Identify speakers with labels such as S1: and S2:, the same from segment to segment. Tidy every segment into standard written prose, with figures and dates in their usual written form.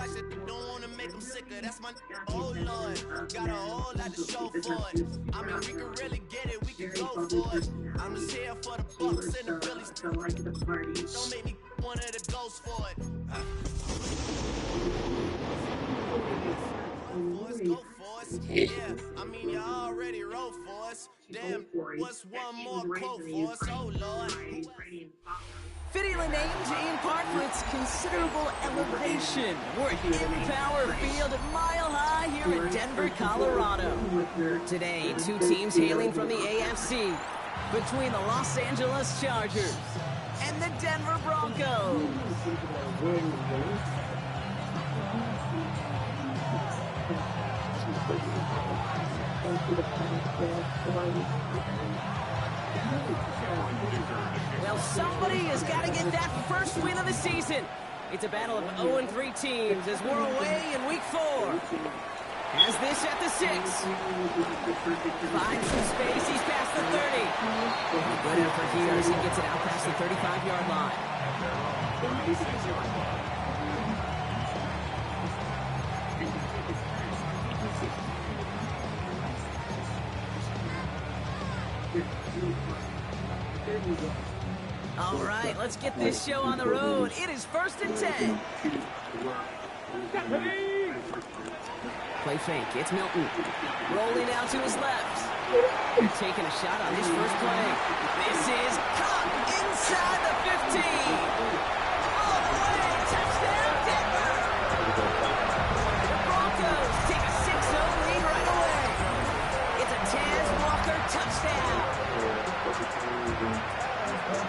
S1: I said don't wanna make them sicker. That's my oh Lord. Got a whole lot to show for it. I mean, we can really get it. We can go for it. I'm just here for the Bucks and the Billies. Don't make me one of the ghosts for it. Go for us. Yeah, I mean, you already wrote for us. Damn, what's one more quote for us? Oh, Lord.
S2: Fittingly named in part for its considerable elevation. We're in Power Field, mile high here in Denver, Colorado. Today, two teams hailing from the AFC between the Los Angeles Chargers and the Denver Broncos. Well, somebody has got to get that first win of the season. It's a battle of 0-3 teams as we're away in week 4. Has this at the 6. Finds some space, he's past the 30. Good effort here as he gets it out past the 35-yard line. All right, let's get this show on the road. It is 1st and 10. Play fake. It's Milton. Rolling out to his left. Taking a shot on his first play. This is caught inside the 15. All the way. Touchdown, Denver. The Broncos take a 6-0 lead right away. It's a Taz Walker touchdown.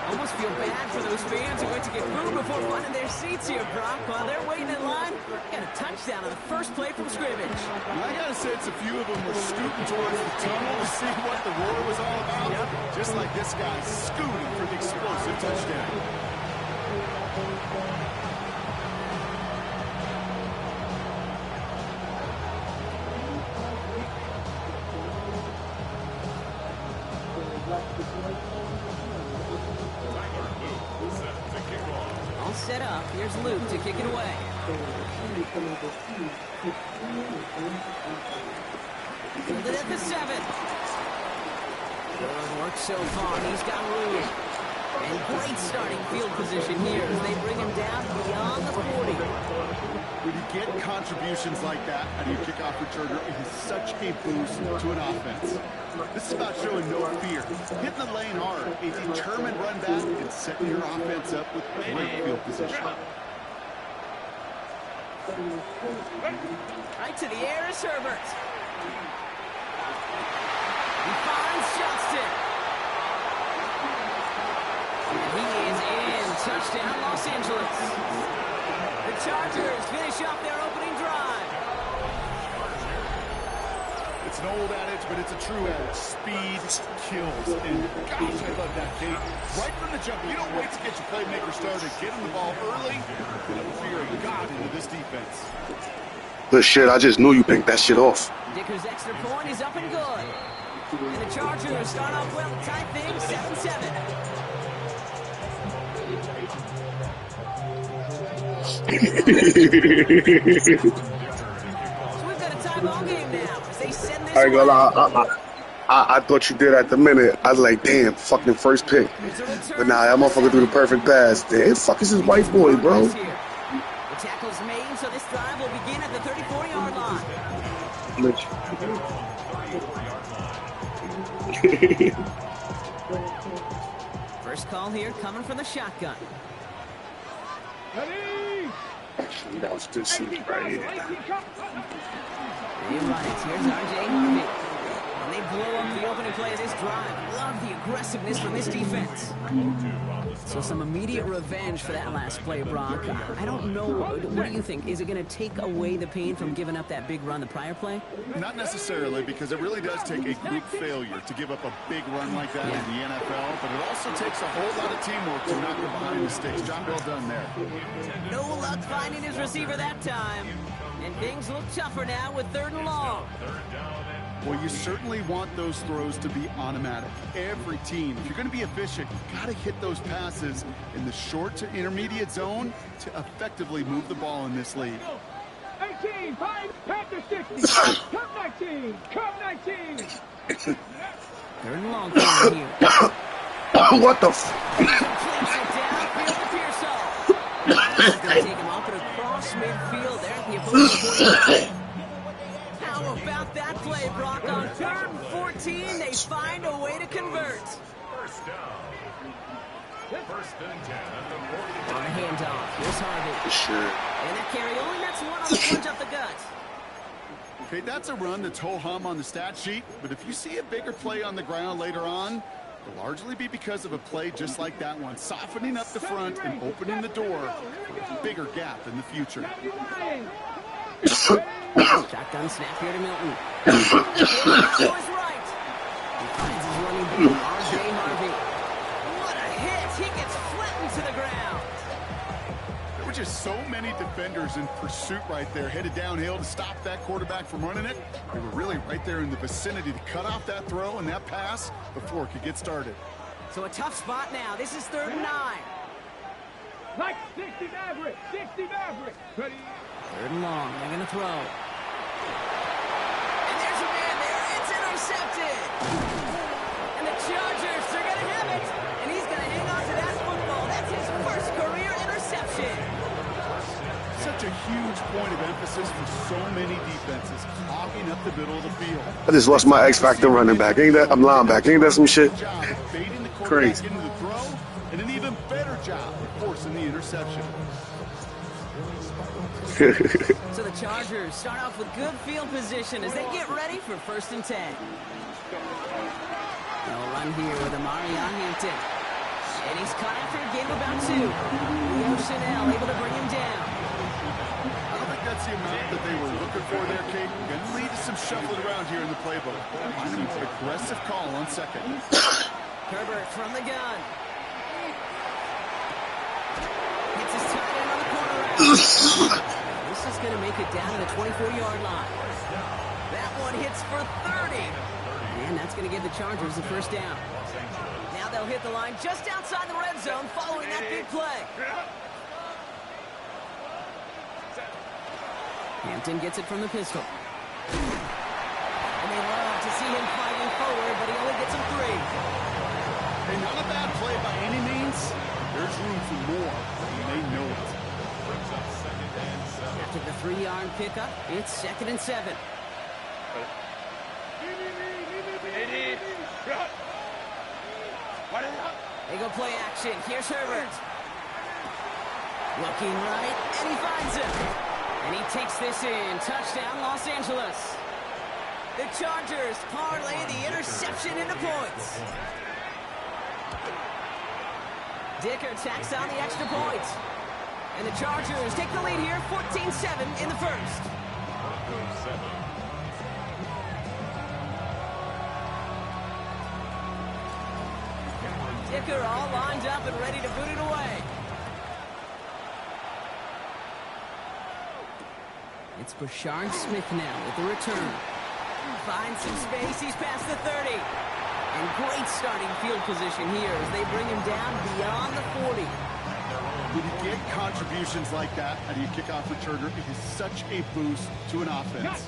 S2: Almost feel bad for those fans who went to get food before finding their seats here, Brock. While they're waiting in line, got a touchdown on the first play from scrimmage.
S3: Well, I gotta say, it's a few of them were scooting towards the tunnel to see what the war was all about. Yep. Just like this guy scooting for the explosive touchdown.
S2: All set up. Here's Luke to kick it away. Fielded at the 7. Good work so far. He's got room. And great starting field position here as they bring him down beyond the 40.
S3: When you get contributions like that out of your kickoff returner, it is such a boost to an offense. This is about showing no fear, hitting the lane hard, a determined run back, and setting your offense up with great field position.
S2: Right to the air is Herbert. He finds Johnston. And he is in. Touchdown, Los Angeles. The Chargers finish off their opening drive.
S3: It's an old adage, but it's a true adage. Speed kills. And gosh, I love that, Kate. Right from the jump, you don't wait to get your playmaker started. Get him the ball early. Put a fear of God into this defense.
S4: Good shit, I just knew you picked that shit off.
S2: Dicker's extra point is up and good. And the Chargers start off well, tie things 7-7. So we've got a tie ball game now as they send this.
S4: I thought you did at the minute. I was like, damn, fucking first pick. But nah, that motherfucker threw the perfect pass. Damn, fuck is his white boy, bro.
S2: The tackle's made, so this drive will begin at the 34-yard line. First call here coming from the shotgun.
S4: Actually, that was good shit right here.
S2: They run it. Here's R.J. Harvey. And they blow up the opening play of this drive. Love the aggressiveness from this defense. So some immediate revenge for that last play, Brock. I don't know. What do you think? Is it going to take away the pain from giving up that big run the prior play?
S3: Not necessarily, because it really does take a group failure to give up a big run like that in the NFL, but it also takes a whole lot of teamwork to knock it behind the sticks. Job well done there.
S2: No luck finding his receiver that time. And things look tougher now with 3rd and long.
S3: Well, you certainly want those throws to be automatic. Every team, if you're going to be efficient, you've got to hit those passes in the short to intermediate zone to effectively move the ball in this league.
S5: 19, 5, Panther 60, come 19, come 19.
S2: Third and long for here.
S4: What the f...
S2: Completes it downfield to Pearsall. This is going to take him up and across midfield there at the opposing 45. How about that play, Brock? On 3rd and 14, they find a way to convert.
S6: First down. First and 10 at the 40.
S2: On the handoff, here's Harvey.
S4: Sure.
S2: And that carry only nets one on the plunge up the gut.
S3: Okay, that's a run that's ho-hum on the stat sheet, but if you see a bigger play on the ground later on, it'll largely be because of a play just like that one, softening up the front and opening the door for a bigger gap in the future.
S2: Shotgun snap here to Milton. That was right. He finds his running back, R.J. Harvey. What a hit. He gets flattened to the ground.
S3: There were just so many defenders in pursuit right there, headed downhill to stop that quarterback from running it. They were really right there in the vicinity to cut off that throw and that pass before it could get started.
S2: So a tough spot now. This is 3rd and 9.
S5: Like 60 Maverick, 60 Maverick. Ready?
S2: 3rd and long. They're going to throw. And there's a man there. It's intercepted. And the Chargers are going to have it. And he's going to hang on to that football. That's his first career interception.
S3: Such a huge point of emphasis for so many defenses, clogging up the middle of the field.
S4: I just lost my X Factor running back. Ain't that? I'm linebacker. Ain't that some shit?
S3: Baiting the quarterback
S4: Crazy.
S3: into the throw, and an even better job of forcing the interception.
S2: So the Chargers start off with good field position as they get ready for 1st and 10. They'll run here with Amari on Hampton. And he's caught after a gain of about 2. Leo Chanel able to bring him down.
S3: I don't think that's the amount that they were looking for there, Kate. Going to lead to some shuffling around here in the playbook. Finding an aggressive call on 2nd.
S2: Herbert from the gun. Gets his tight end on the corner route. This is going to make it down to the 24-yard line. That one hits for 30. And that's going to give the Chargers the 1st down. Now they'll hit the line just outside the red zone following that big play. Hampton gets it from the pistol. And they love to see him fighting forward, but he only gets him 3.
S3: And not a bad play by any means. There's room for more, and they know it.
S2: After the 3-yard pickup, it's 2nd and 7. They go play action. Here's Herbert. Looking right, and he finds him. And he takes this in. Touchdown, Los Angeles. The Chargers parlay the interception into points. Dicker tacks on the extra point. And the Chargers take the lead here, 14-7 in the 1st. Dicker all lined up and ready to boot it away. It's Brashard Smith now with the return. Finds some space, he's past the 30. And great starting field position here as they bring him down beyond the 40.
S3: When you get contributions like that out of your kickoff returner, it is such a boost to an offense.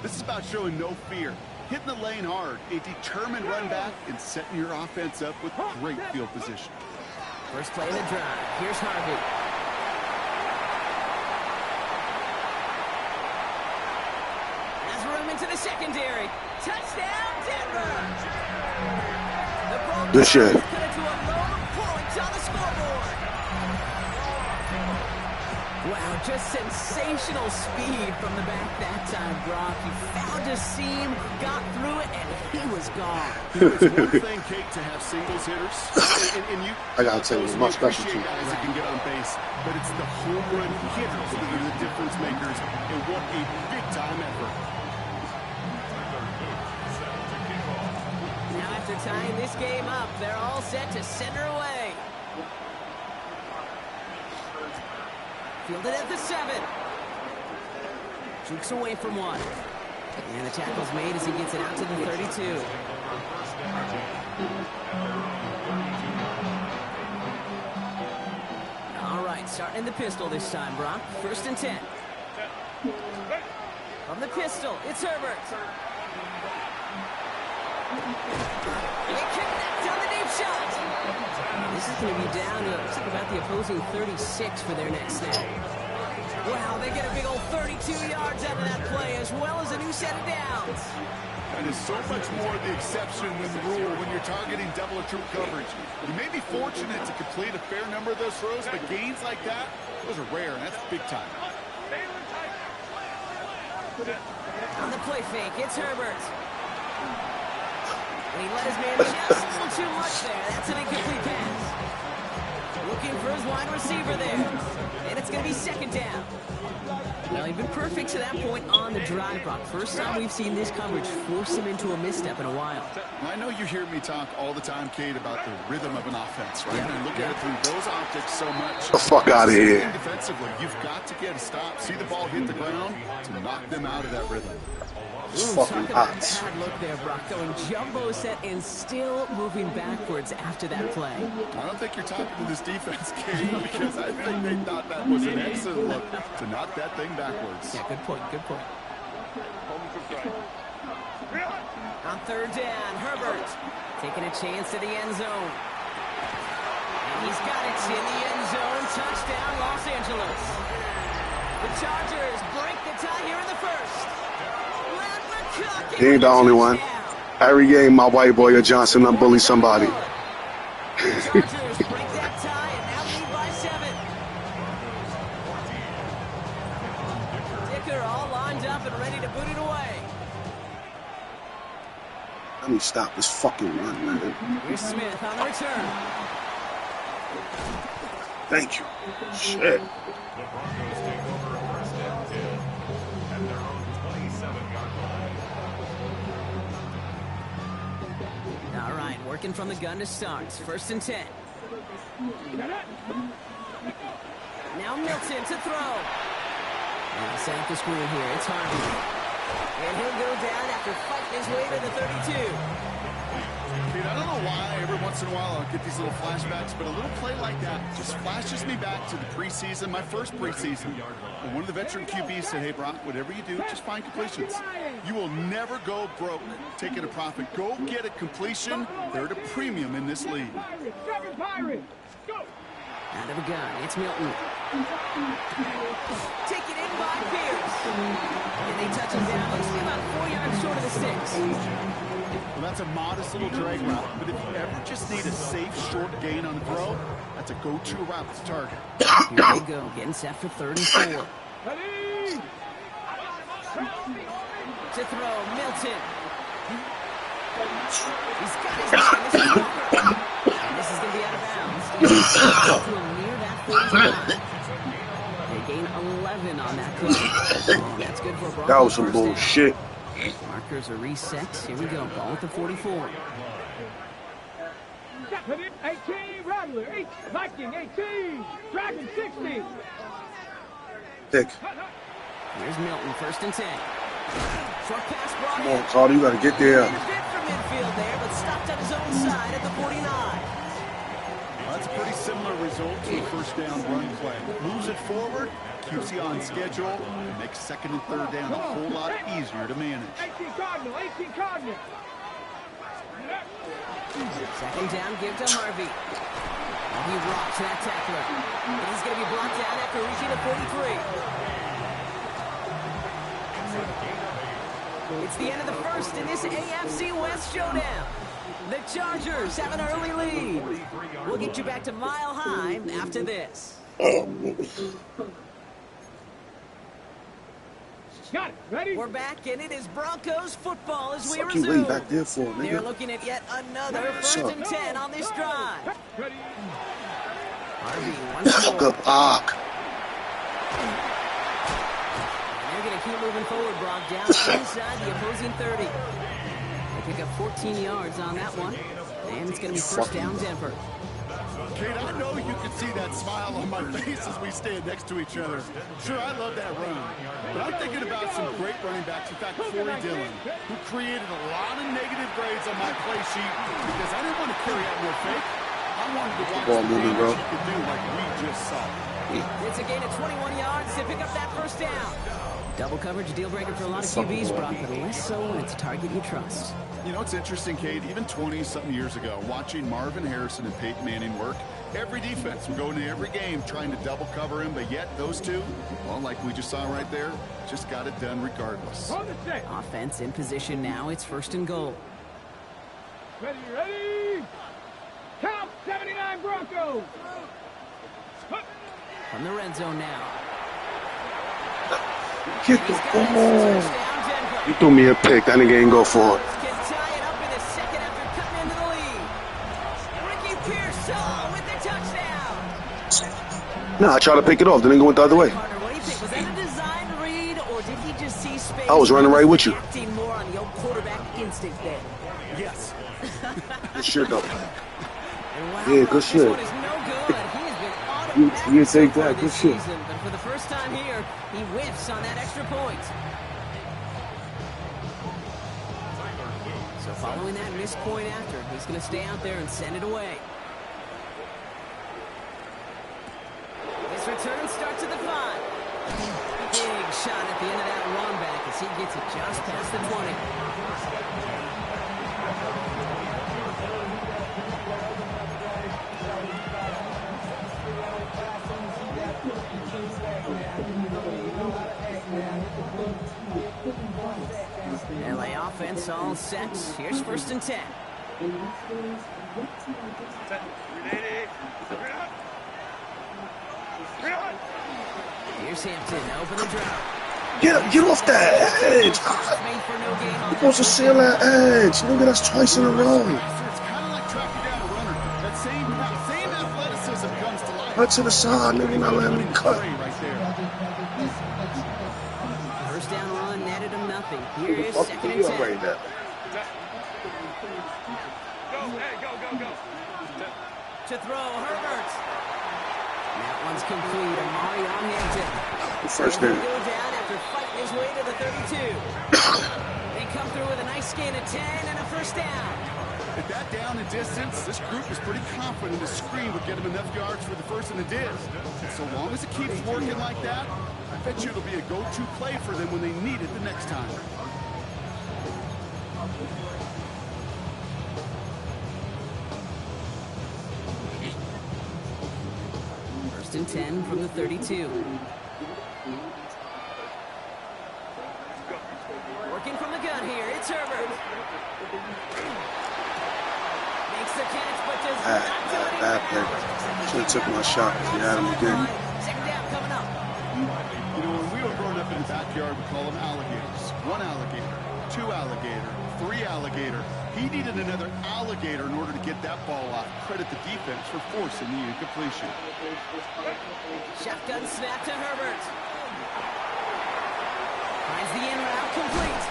S3: This is about showing no fear, hitting the lane hard, a determined run back, and setting your offense up with great field position.
S2: First play in the drive. Here's Harvey. Has room into the secondary. Touchdown, Denver! The Broncos
S4: Good shit.
S2: cut it to a load of points on the scoreboard. Wow, just sensational speed from the back that time, Brock. He found a seam, got through it, and he was gone.
S3: It's one thing, Kate, to have singles hitters, and you.
S4: I gotta tell you, it's my specialty.
S3: Guys that can get on base, but it's the home run hitters that are the difference makers, and what a big time effort.
S2: Now after tying this game up, they're all set to send her away. Fielded at the 7. Jukes away from 1. And the tackle's made as he gets it out to the 32. All right, starting in the pistol this time, Brock. 1st and 10. From the pistol, it's Herbert. They connect on the deep shot. This is going to be down to looks like about the opposing 36 for their next snap. Wow, they get a big old 32 yards out of that play, as well as a new set of downs.
S3: That is so much more the exception than the rule when you're targeting double or triple coverage. You may be fortunate to complete a fair number of those throws, but gains like that, those are rare, and that's big time.
S2: On the play fake, it's Herbert. And he let his man just a little too much there. That's an incomplete pass. Looking for his wide receiver there. And it's going to be second down. Well, he's been perfect to that point on the drive, Brock. First time we've seen this coverage force him into a misstep in a while.
S3: I know you hear me talk all the time, Kate, about the rhythm of an offense, right? And I look at it through those optics so much.
S4: The fuck out of here.
S3: Defensively, you've got to get a stop. See the ball hit the ground to knock them out of that rhythm.
S4: It's fucking hot.
S2: Bad look there, Brock. Going jumbo set and still moving backwards after that play.
S3: I don't think you're talking to this defense, Kate, because I think they thought that was an excellent look to knock that thing backwards.
S2: Yeah, good point, good point. On third down, Herbert taking a chance to the end zone. And he's got it in the end zone. Touchdown, Los Angeles. The Chargers break the tie here in the first.
S4: He ain't the only one. Every game, my white boy or Johnson done bully somebody.
S2: Chargers break that tie and now lead by 7. Dicker all lined up and ready to boot it away.
S4: Let me stop this fucking run, man.
S2: Here's Smith on the return.
S4: Thank you. Shit.
S6: The Broncos take over first and 10 at their own 27-yard line.
S2: All right, working from the gun to start. First and 10. Now Milton to throw. And set up the screen here. It's Harvey. And he'll go down after fighting his way to the 32.
S3: Dude, I don't know why every once in a while I'll get these little flashbacks, but a little play like that just flashes me back to the preseason, my first preseason. And one of the veteran QBs said, hey, Brock, whatever you do, just find completions. You will never go broke taking a profit. Go get a completion. They're at a premium in this league.
S2: Out of a gun, it's Milton. Taken in by Pierce. And they touch him down. Looks to be about 4 yards short of the sticks.
S3: Well, that's a modest little drag route, but if you ever just need a safe, short gain on the throw, that's a go-to route to target.
S2: Here they go, getting set for 3rd and 4. To throw, Milton. He's got his man. This is Walker. And this is going to be out of bounds. Near that 45. They gain 11 on that play. Oh, that's good for a Broncos.
S4: That was some
S2: first down.
S4: bullshit.
S2: Markers are reset. Here we go. Ball at the 44.
S5: 18, Rattler, 8, Viking, 18, Dragon, 60.
S4: Thick.
S2: Here's Milton, 1st and 10. Short pass brought
S4: Come
S2: in.
S4: on, Carter, you gotta get there.
S2: Fit from midfield there, but stopped on his own side at the 49.
S3: Well, that's a pretty similar result to a first down run play. Moves it forward, keeps you on schedule, and makes 2nd and 3rd down a whole lot easier to manage.
S5: 18 Cardinal, 18 Cardinal.
S2: 2nd down, give to Harvey. And he rocks that tackler. And he's going to be blocked down after reaching the 43. It's the end of the first in this AFC West showdown. The Chargers have an early lead. We'll get you back to Mile High after this.
S5: Got it, ready?
S2: We're back, and it is Broncos football as we
S4: Fuck you
S2: resume.
S4: waiting back there for,
S2: They're
S4: nigga.
S2: looking at yet another 1st and 10 on this drive.
S5: Ready?
S2: Harvey once
S4: Fuck
S2: more.
S4: up, Ark.
S2: They're going to keep moving forward, Brock, down inside the opposing 30. They pick up 14 yards on that one, and it's going to be 1st down Denver.
S3: Kate, I know you can see that smile on my face as we stand next to each other. Sure, I love that run, but I'm thinking about some great running backs. In fact, Corey Dillon, who created a lot of negative grades on my play sheet because I didn't want to carry out no fake. I wanted to watch
S4: Ball
S3: the
S4: moving, bro.
S3: damage he could do like we just saw.
S2: It's a gain of 21 yards to pick up that 1st down. Double coverage deal breaker for a lot of QBs, Brock, but less so when it's a target you trust.
S3: You know, it's interesting, Kate, even 20-something years ago, watching Marvin Harrison and Peyton Manning work, every defense would go into every game trying to double cover him, but yet those two, well, like we just saw right there, just got it done regardless.
S2: Offense in position now. It's 1st and goal.
S5: Ready? Count 79 Broncos.
S2: From the red zone now.
S4: Get the ball. You threw me a pick. That nigga ain't go for it.
S2: Can tie it up in the second after cutting into the lead. Ricky Pearsall with the touchdown.
S4: Nah, I tried to pick it off. The nigga went the other way.
S2: Partner, what do you think? Was that a design read, or did he just see space?
S4: I was running right with you.
S2: Acting more on the old quarterback instinct there.
S3: Yes.
S4: Good shit, though.
S2: And wow,
S4: Yeah, good
S2: this
S4: shit.
S2: one is no good. He has been automatic
S4: You
S2: so
S4: take
S2: far
S4: that. Good
S2: this
S4: shit.
S2: season, but for the first time here, he whiffs on that extra point. So following that missed point after, he's going to stay out there and send it away. This return starts at the 5. Big shot at the end of that run back as he gets it just past the 20. LA offense all set. Here's 1st and 10. Here's Hampton, open the drop.
S4: Get off that edge.
S2: Made for no gain on
S4: You're supposed to seal that edge. Nigga, that's twice in a row.
S3: It's kind of like tracking down a runner. That same athleticism comes to life.
S4: Right to the side, nigga, not letting me cut.
S3: Right there.
S2: First down run netted him nothing. Here is
S4: Fuck
S2: 2nd and
S4: you
S2: 10.
S4: right there.
S2: To throw, Herbert. That one's complete. Amari on Hampton.
S4: First
S2: He'll
S4: down.
S2: go down after fighting his way to the 32. They come through with a nice gain of 10 and a first down.
S3: At that down and distance, this group is pretty confident the screen would get him enough yards for the first, and it did. So long as it keeps working like that, I bet you it'll be a go-to play for them when they need it the next time.
S2: First and 10 from the 32. Working from the gun here, it's Herbert. Makes the catch, but does not do anything.
S4: Bad play. Should have took my shot if you had him again.
S2: Second down coming up.
S3: You know, when we were growing up in the backyard, we call them alligators. 1 alligator, 2 alligator, 3 alligator. He needed another alligator in order to get that ball off. Credit the defense for forcing the incompletion.
S2: Shotgun snap to Herbert. Finds the in route complete.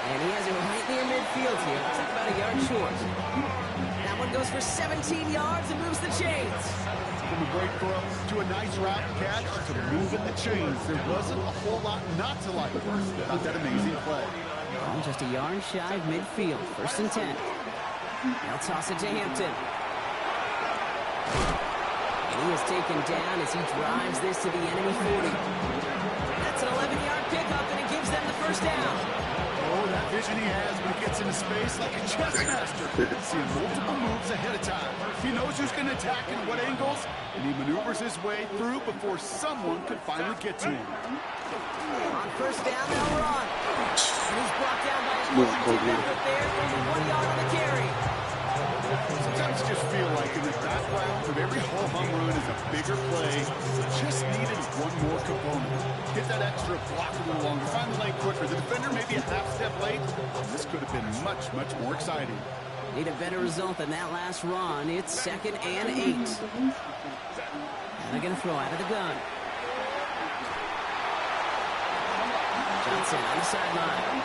S2: And he has it right near midfield here. Looks like about a yard short. That one goes for 17 yards and moves the chains.
S3: From a great throw to a nice route catch to moving the chains. There wasn't a whole lot not to like about that amazing play.
S2: Well, just a yard shy of midfield. First and 10. They'll toss it to Hampton. And he is taken down as he drives this to the enemy 40. That's an 11-yard pickup, and it gives them the first down.
S3: Oh, that vision he has when he gets into space like a chess master. Seeing multiple moves ahead of time. He knows who's going to attack and what angles, and he maneuvers his way through before someone could finally get to him.
S2: On first down, they'll run. And he's brought down by a effort there. Only 1 yard on the carry.
S3: Sometimes you just feel like in the background of every home run is a bigger play. Just needed one more component. Get that extra block a little longer. Find the lane quicker. The defender maybe a half step late. This could have been much, much more exciting.
S2: Need a better result than that last run. It's 2nd and 8. And they're going to throw out of the gun. Johnson on the sideline.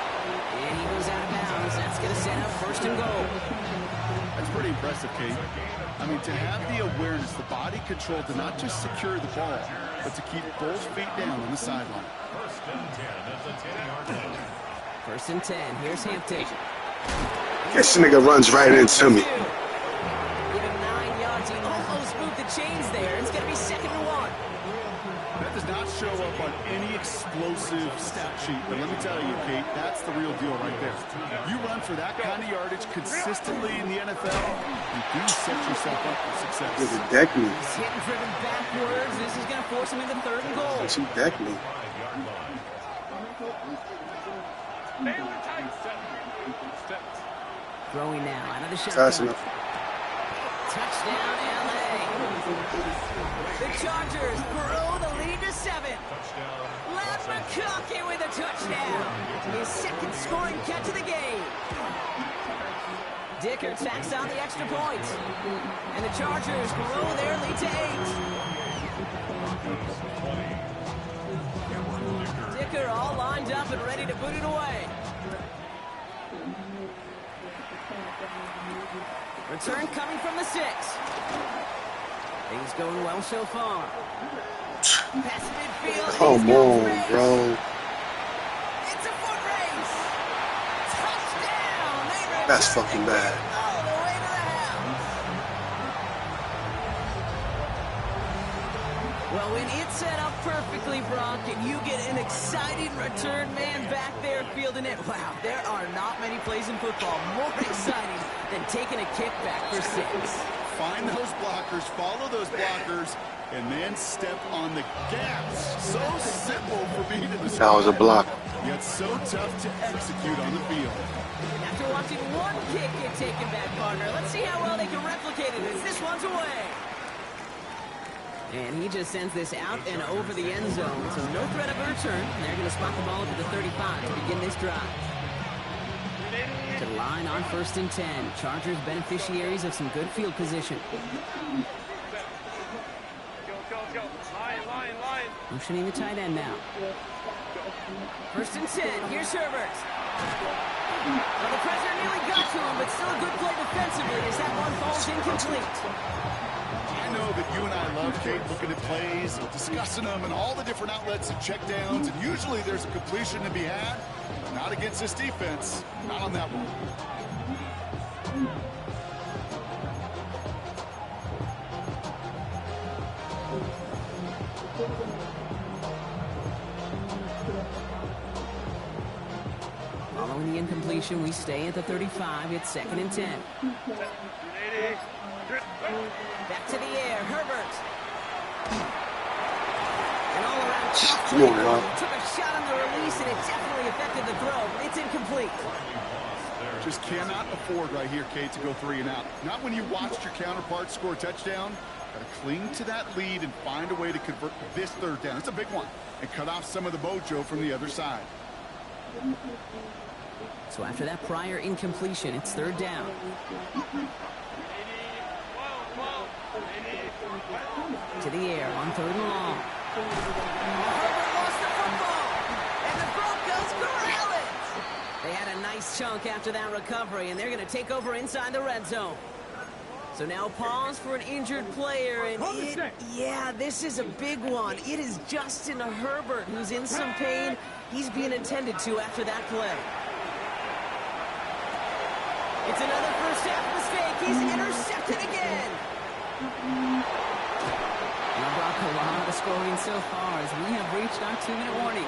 S2: And he goes out of bounds. That's going to set up 1st and goal.
S3: That's pretty impressive, Kate. I mean, to have the awareness, the body control to not just secure the ball, but to keep both feet down on the sideline.
S2: First and 10. Here's Hampton.
S4: This nigga runs right into me.
S2: Give him 9 yards. He almost moved the chains there. It's going to be 2nd and 1.
S3: That does not show up on any explosive stat sheet, but let me tell you, Kate, that's the real deal right there. You run for that kind of yardage consistently in the NFL, you do set yourself up for success.
S4: He decked me.
S2: He's hitting driven backwards. This is going to force him into 3rd and goal.
S4: He decked me.
S2: Throwing now out of the
S4: Fast
S2: shotgun.
S4: enough.
S2: Touchdown, LA. The Chargers grow the lead to 7. Led McConkey with a touchdown. His 2nd scoring catch of the game. Dicker tacks on the extra point. And the Chargers grow their lead to 8. Dicker all lined up and ready to boot it away. Return coming from the 6. Things going well so far. Pass midfield.
S4: Come on, bro.
S2: It's a foot race. Touchdown.
S4: That's fucking bad.
S2: All the way to the house. Well, when it's set up perfectly, Brock, and you get an exciting return man back there fielding it, wow, there are not many plays in football more exciting than taking a kickback for 6.
S3: Find those blockers, follow those blockers, and then step on the gas. So simple for being in the
S4: That was a block.
S3: Yet so tough to execute on the field.
S2: After watching one kick get taken back, partner, let's see how well they can replicate it as this one's away. And he just sends this out and over the end zone, so no threat of a return. They're going to spot the ball at the 35 to begin this drive. To the line on 1st and 10. Chargers beneficiaries of some good field position. Motioning the tight end now. 1st and 10. Here's Herbert. Well, the pressure nearly got to him, but still a good play defensively as that one falls incomplete.
S3: I know that you and I love, Kate, looking at plays, discussing them, and all the different outlets and checkdowns, and usually there's a completion to be had, but not against this defense. Not on that one.
S2: Following the incompletion, we stay at the 35. It's 2nd and 10. Back to the air, Herbert. An all-around tough play. Took a shot on the release, and it definitely affected the throw. It's incomplete.
S3: Just cannot afford right here, Kate, to go 3 and out. Not when you watched your counterpart score a touchdown. Got to cling to that lead and find a way to convert this 3rd down. It's a big one. And cut off some of the mojo from the other side.
S2: So after that prior incompletion, it's 3rd down. To the air on 3rd and long. Herbert lost the football, and the Broncos corral it. They had a nice chunk after that recovery, and they're going to take over inside the red zone. So now pause for an injured player, and yeah, this is a big one. It is Justin Herbert who's in some pain. He's being attended to after that play. It's another first half mistake. He's intercepted again. Now, Brock, a lot of scoring so far as we have reached our 2-minute warning.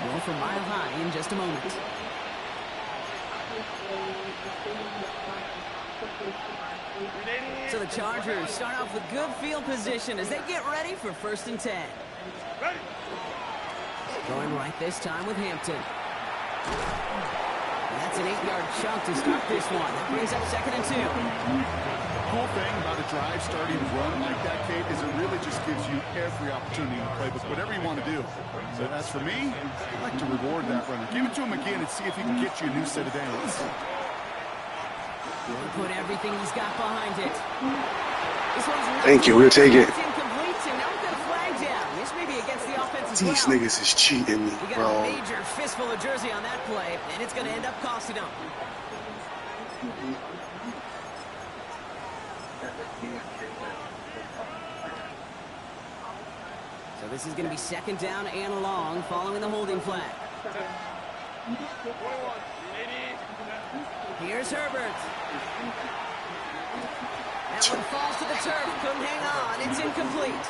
S2: More from Mile High in just a moment. So the Chargers start off with good field position as they get ready for 1st and 10. Going right this time with Hampton. And that's an 8-yard chunk to start this one. That brings up 2nd and 2.
S3: The cool thing about a drive starting to run like that, Kate, is it really just gives you every opportunity to play with whatever you want to do. So as for me, I like to reward that runner. Give it to him again and see if he can get you a new set of downs.
S2: He'll put everything he's got behind it. This one's
S4: Thank you, we'll take it.
S2: Incomplete, and now we've got a flag down. This may be against the offense as
S4: These
S2: well.
S4: niggas is cheating me,
S2: We got
S4: bro.
S2: a major fistful of jersey on that play, and it's going to end up costing them. So this is going to be 2nd down and long following the holding flag. Here's Herbert. That one falls to the turf. Couldn't hang on. It's incomplete.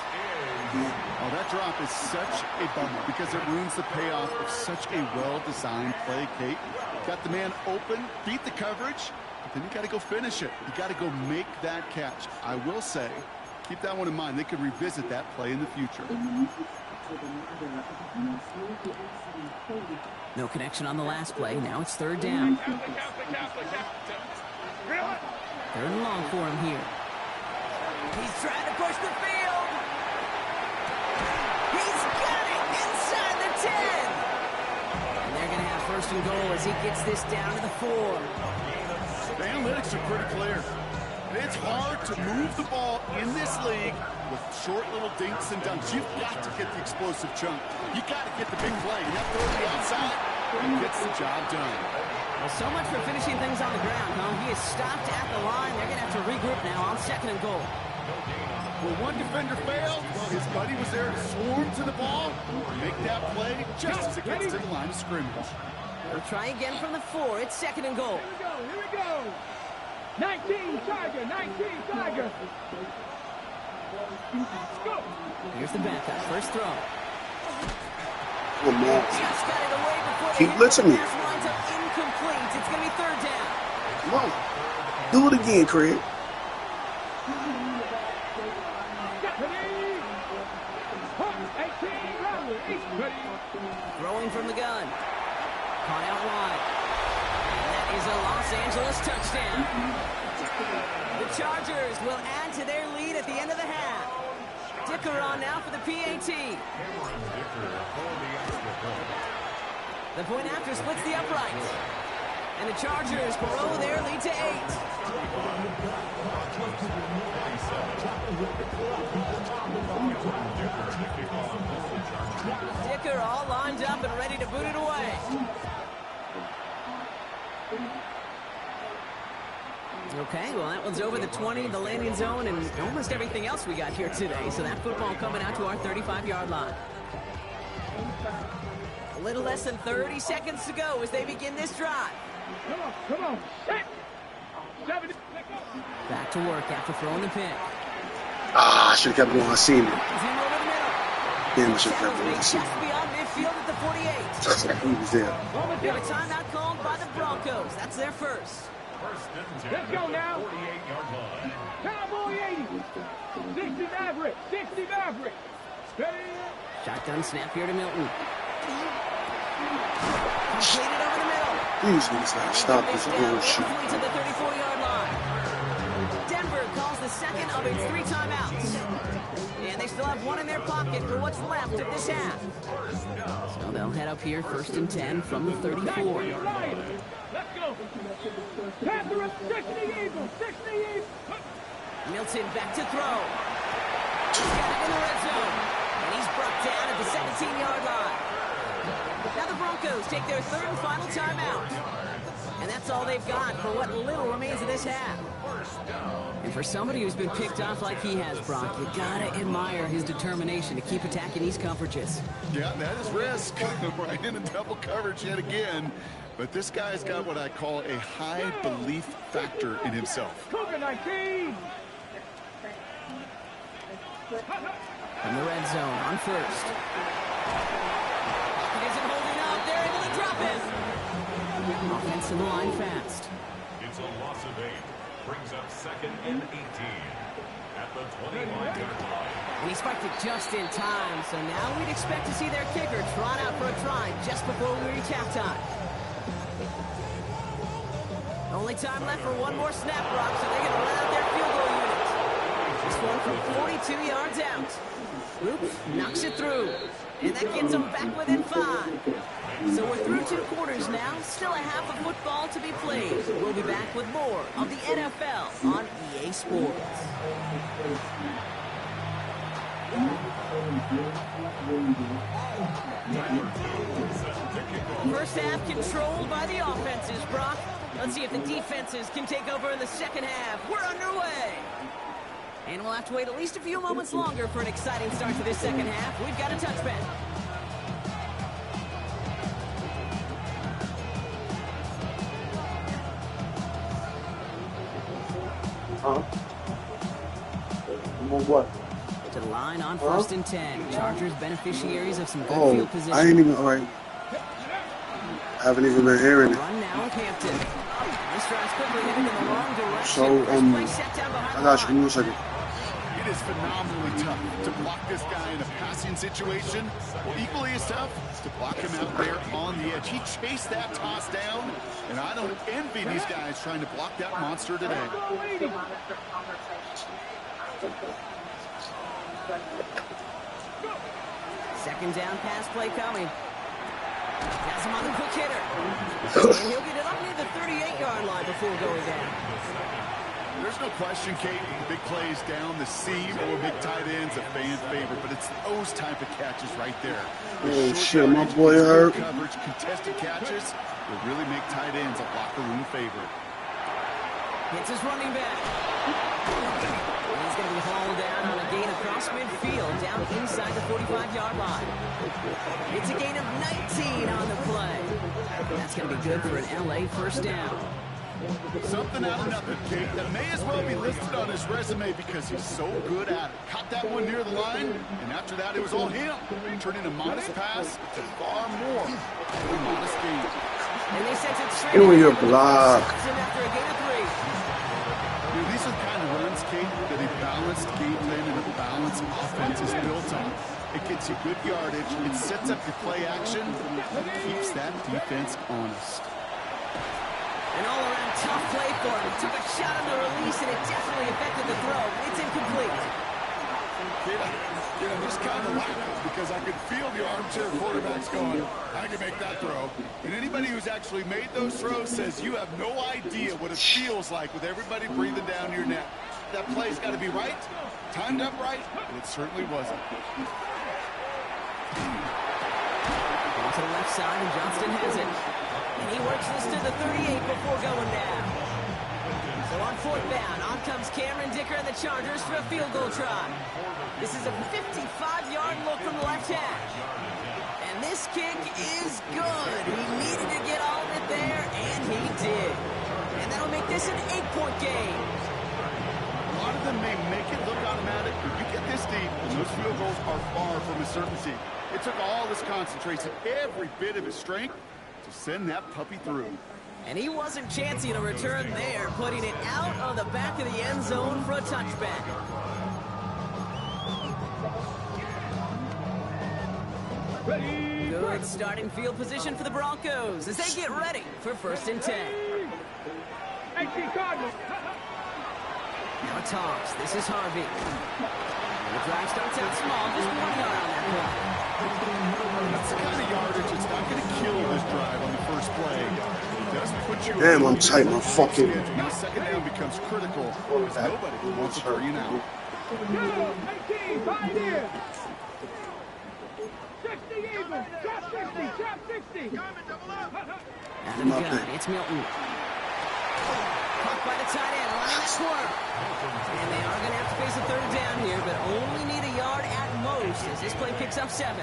S3: Oh, that drop is such a bummer because it ruins the payoff of such a well-designed play, Kate. Got the man open, beat the coverage, but then you got to go finish it. You got to go make that catch. I will say, keep that one in mind. They could revisit that play in the future.
S2: No connection on the last play. Now it's third down. Third and long for him here. He's trying to push the field. He's got it inside the 10. And they're going to have first and goal as he gets this down to the 4.
S3: The analytics are pretty clear. It's hard to move the ball in this league with short little dinks and dunks. You've got to get the explosive chunk. You got to get the big play. You have to throw to the outside. It gets the job done.
S2: Well, so much for finishing things on the ground, huh? He is stopped at the line. They're going to have to regroup now on second and goal.
S3: Well, one defender failed. Well, his buddy was there to swarm to the ball, make that play just as it gets to the line of scrimmage.
S2: They'll try again from the 4. It's second and goal.
S5: Here we go. 19 Tiger, 19 Tiger. Let's go.
S2: Here's the backup. First throw.
S4: Oh, man.
S2: Just got it away before
S4: Keep blitzing me.
S2: pass winds up incomplete. It's going to be third down.
S4: Come on. Do it again, Craig.
S2: Throwing from the gun. Caught out wide. And that is a Los Angeles touchdown. The Chargers will add to their lead at the end of the half. Dicker on now for the PAT. The point after splits the uprights. And the Chargers grow their lead to 8. Dicker all lined up and ready to boot it away. Okay, well, that one's over the 20, the landing zone, and almost everything else we got here today. So that football coming out to our 35-yard line. A little less than 30 seconds to go as they begin this drive.
S5: Come on. Set. 7.
S2: Back to work after throwing the pick.
S4: Ah, I should have kept going. I seen it.
S2: Him over the middle.
S4: Damn, I should have kept going. I
S2: Just
S4: seen it.
S2: beyond midfield at the 48.
S4: He was there.
S2: We have a timeout called by the Broncos. That's their first.
S5: Let's go now. Cowboy 80. 60 Maverick. 60 Maverick. Steady.
S2: Shotgun snap here to Milton. Completed over the middle.
S4: These niggas gotta stop this bullshit.
S2: To the 34-yard line. Denver calls the second of its 3 timeouts. And they still have one in their pocket for what's left of this half. So they'll head up here, first and 10 from the 34.
S5: Let's go. Panther 60 Eagles. 60 Eagles.
S2: Milton back to throw. He's got it in the red zone. And he's brought down at the 17-yard line. Now the Broncos take their third and final timeout. And that's all they've got for what little remains of this half. And for somebody who's been picked off like he has, Brock, you gotta admire his determination to keep attacking these coverages.
S3: Yeah, that is risk. Right in a double coverage yet again. But this guy's got what I call a high belief factor in himself.
S5: Cougar 19.
S2: From the red zone on first. He isn't holding up. They're able to drop him. Offensive line fast.
S6: It's a loss of 8. Brings up second and 18 at the 21-yard line.
S2: And he spiked it just in time, so now we'd expect to see their kicker trot out for a try just before we reach halftime. Only time left for one more snap, Brock, so they're going to run out their field goal unit. This one from 42 yards out. Oops, knocks it through. And that gets them back within 5. So we're through 2 quarters now. Still a half of football to be played. We'll be back with more of the NFL on EA Sports. First half controlled by the offenses, Brock. Let's see if the defenses can take over in the second half. We're underway. And we'll have to wait at least a few moments longer for an exciting start to this second half. We've got a touchback.
S4: Huh? I'm on what?
S2: To the line on 1st and 10. Chargers beneficiaries of some good
S4: Oh,
S2: field position.
S4: I ain't even, all right. I haven't even been hearing it.
S2: Run now with Hampton. This drive's quickly headed in the wrong direction.
S4: So,
S2: First play set down behind
S4: I
S2: the
S4: got you.
S2: line.
S4: Give me a second.
S3: It is phenomenally tough to block this guy in a passing situation. Well, equally as tough is to block him out there on the edge. He chased that toss down, and I don't envy these guys trying to block that monster today.
S2: Second down pass play coming. Has him on the quick hitter. And he'll get it up near the 38-yard line before going down.
S3: There's no question, Kate, big plays down the seam or big tight ends a fan favorite, but it's those type of catches right there.
S4: Oh, shit, my boy hurt.
S3: Coverage, contested catches will really make tight ends a locker room favorite.
S2: Hits his running back. He's going to be hauled down on a gain across midfield, down inside the 45-yard line. It's a gain of 19 on the play. That's going to be good for an LA first down.
S3: Something out of nothing, Kate, that may as well be listed on his resume because he's so good at it. Caught that one near the line, and after that, it was all him. Turning a modest pass to far more than a modest gain.
S2: And they sent it straight
S4: Get on your block.
S2: after a gain of 3.
S3: These are the kind of runs, Kate, that a balanced game plan and a balanced offense is built on. It gets you good yardage, it sets up your play action, and it keeps that defense honest.
S2: An all-around tough play for him. Took a shot on the release, and it definitely affected the throw. It's incomplete.
S3: I'm just kind of laughing because I could feel the armchair quarterbacks going, I can make that throw. And anybody who's actually made those throws says you have no idea what it feels like with everybody breathing down your neck. That play's got to be right, timed up right, and it certainly wasn't.
S2: Going to the left side, and Johnston has it. And he works this to the 38 before going down. So on 4th down, on comes Cameron Dicker and the Chargers for a field goal try. This is a 55-yard look from the left hash. And this kick is good. He needed to get all of it there, and he did. And that'll make this an 8-point game.
S3: A lot of them may make it look automatic, but you get this deep, and those field goals are far from a certainty. It took all this concentration, every bit of his strength, to send that puppy through.
S2: And he wasn't chancing a return there, putting it out of the back of the end zone for a touchback. Good starting field position for the Broncos as they get ready for 1st and 10. Now toss. This is Harvey. The drive starts out small, just 1 yard on that play.
S3: That's the kind of yardage that's not going to kill this drive on the first play. It does put you.
S4: Damn, I'm tight, my fucking.
S3: Now second down becomes critical because nobody wants to throw you now.
S5: 19, Pioneer. 60 Eagles, drop 60, drop 60.
S2: Out of the gun, it's Milton. Caught by the tight end, running a swerve. And they are going to have to face a 3rd down here, but only need a yard at most as this play picks up 7.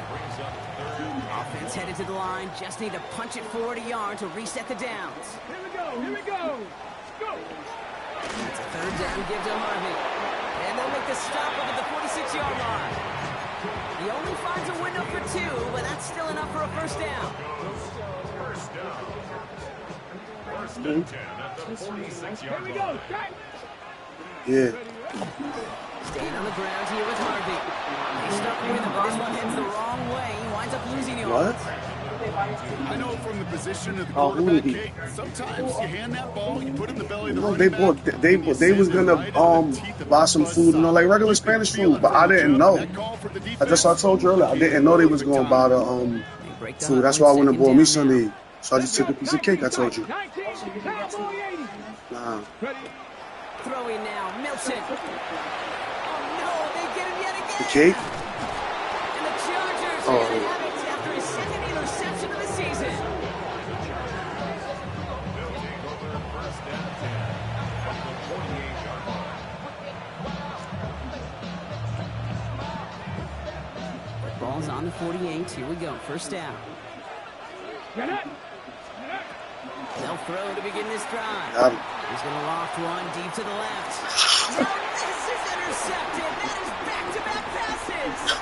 S2: Offense headed to the line, just need to punch it forward a yard to reset the downs.
S5: Here we go, here we go. Go.
S2: That's a 3rd down give to Harvey. And they'll make the stop up at the 46-yard line. He only finds a window for 2, but that's still enough for a 1st down.
S6: First and 10 at the 46-yard line.
S4: Yeah.
S2: Staying on the ground here with Harvey. They start with him, but this one heads the wrong way. He winds up losing yards.
S4: What?
S3: I know from the position of the quarterback, Kate, sometimes you hand that ball, you put it in the belly of the running back.
S4: They was gonna buy some food, like regular Spanish food, but I didn't know. That's what I told you earlier. I didn't know they was gonna buy the food. That's why I went and bought me something. So I just took a piece of cake. I told you. Nah.
S2: Throwing now, Milton. Oh no, they get him yet again.
S4: The cake?
S2: And the Chargers are going to have it after his 2nd interception of the season. Ball's on the 48. Here we go. 1st down. They'll throw to begin this drive. He's going to loft one deep to the left. No, this is intercepted. That is back-to-back passes. passes.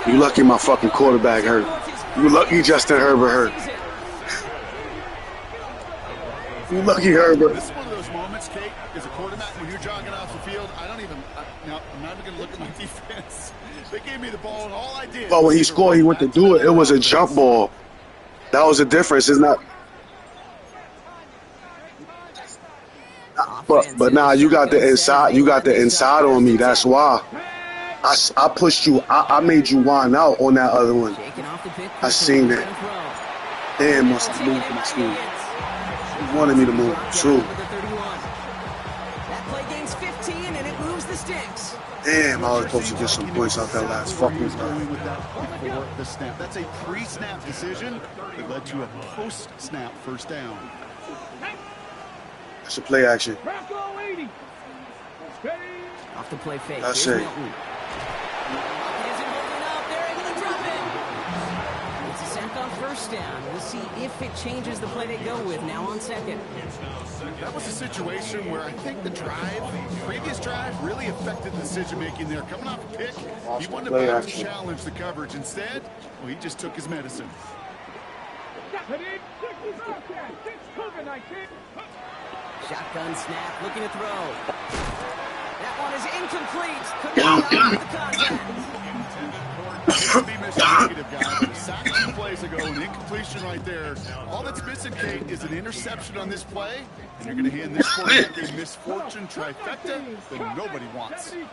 S4: You lucky my fucking quarterback hurt. You lucky Justin Herbert hurt. You lucky Herbert.
S3: This is one of those moments, Kate, as a quarterback, when you're jogging off the field, I don't even, now, I'm not even going to look at my defense. They gave me the ball, and all I did.
S4: But when he scored, he went to do it. It was a jump ball. That was the difference. It's not. But now you got the inside. You got the inside on me. That's why I pushed you. I made you wind out on that other one. I seen it. Damn, must have moved from the school. He wanted me to move too.
S2: That play gains 15 and it moves the sticks.
S4: Damn, I was supposed to get some points out that last fucking time.
S3: Before the snap. That's a pre-snap decision that led to a post-snap first down.
S4: That's a play action.
S5: Bronco 80.
S2: Off the play fake.
S4: That's
S2: Here's
S4: it.
S2: Milton. Isn't holding up. They're able to drop it. It's a sack on first down. We'll see if it changes the play they go with now on second.
S3: That was a situation where I think the previous drive, really affected the decision-making there. Coming off a pick, he wanted to challenge the coverage. Instead, well, he just took his medicine.
S2: Shotgun snap, looking to throw. That one is incomplete. Couldn't get out of the contact.
S3: Be Mr. Negative guy, but a sack 2 plays ago, an incompletion right there. All that's missing, Kate, is an interception on this play, and you're going to hand this quarterback a misfortune trifecta that nobody wants.
S2: Here he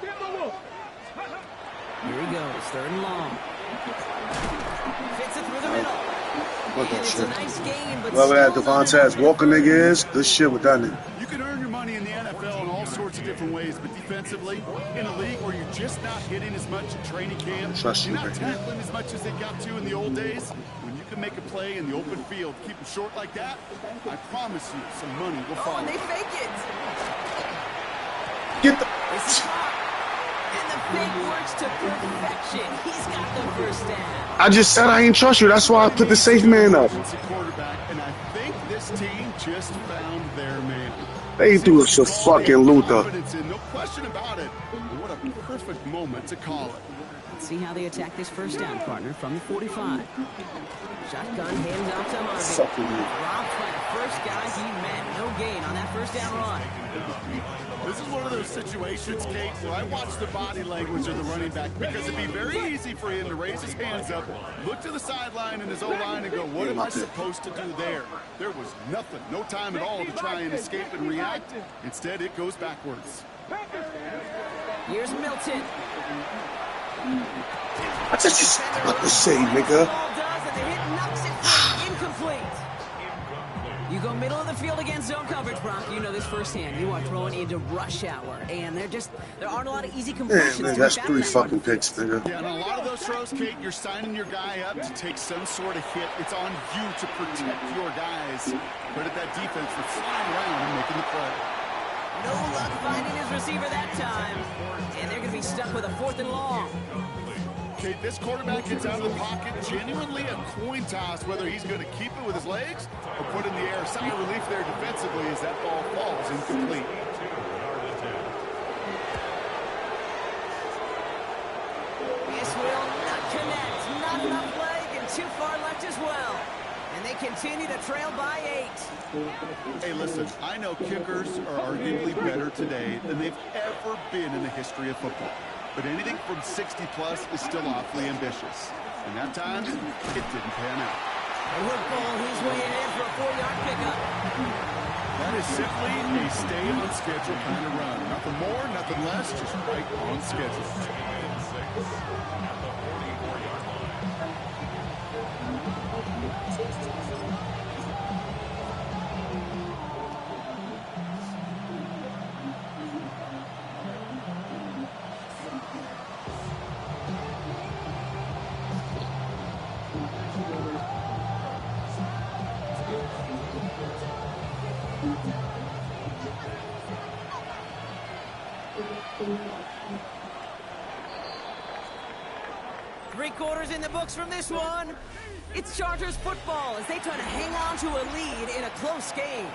S2: goes, third and long. Fits it through the middle.
S4: What that
S2: It's
S4: shit?
S2: a nice game, but
S4: Whoever that
S2: still
S4: Devontae Walker nigga is, good shit with that nigga.
S3: You can earn your money in the NFL in all sorts of different ways, but defensively, in a league where you're just not hitting as much at training camp,
S4: Trust
S3: you're
S4: you,
S3: not
S4: baby.
S3: tackling as much as they got to in the old days, when you can make a play in the open field, keep them short like that, I promise you, some money will
S2: Oh,
S3: follow.
S2: and they fake it.
S4: Get the.
S2: This is hot. And the fake works to perfection. He's got the first down.
S4: I just said I ain't trust you. That's why I put the safe man up.
S3: Quarterback, and I think this team just found their man.
S4: They threw us a fucking Luther.
S3: No question about it. What a perfect moment to call it.
S2: Let's see how they attack this first down, partner, from the 45. Shotgun hands off to Marvin.
S4: Sucking you.
S2: Robbed by the first guy he met. No gain on that first down run.
S3: This is one of those situations, Kate, where I watch the body language of the running back because it'd be very easy for him to raise his hands up, look to the sideline in his O-line and go, what am I supposed to do there? There was nothing, no time at all to try and escape and react. Instead, it goes backwards.
S2: Here's Milton.
S4: I just about to say, nigga.
S2: Ball does, and the hit knocks it free. Incomplete. You go middle of the field against zone coverage, Brock. You know this firsthand. You are throwing into rush hour, and there aren't a lot of easy completions.
S4: Man, that's 3 fucking picks, nigga.
S3: Yeah, and a lot of those throws, Kate, you're signing your guy up to take some sort of hit. It's on you to protect your guys. Credit that defense for flying around and making the play.
S2: No luck finding his receiver that time, and they're going to be stuck with a 4th and long.
S3: Okay, this quarterback gets out of the pocket, genuinely a coin toss, whether he's going to keep it with his legs or put it in the air. Sigh of relief there defensively as that ball falls incomplete.
S2: This will not connect. Not enough leg and too far left as well. And they continue to trail by 8.
S3: Hey, listen, I know kickers are arguably better today than they've ever been in the history of football. But anything from 60-plus is still awfully ambitious. And that time, it didn't pan out.
S2: Wood ball, he's weighing in for a 4-yard pickup.
S3: That is simply a stay-on-schedule kind of run. Nothing more, nothing less, just right on schedule.
S2: Three-quarters in the books from this one. It's Chargers football as they try to hang on to a lead in a close game.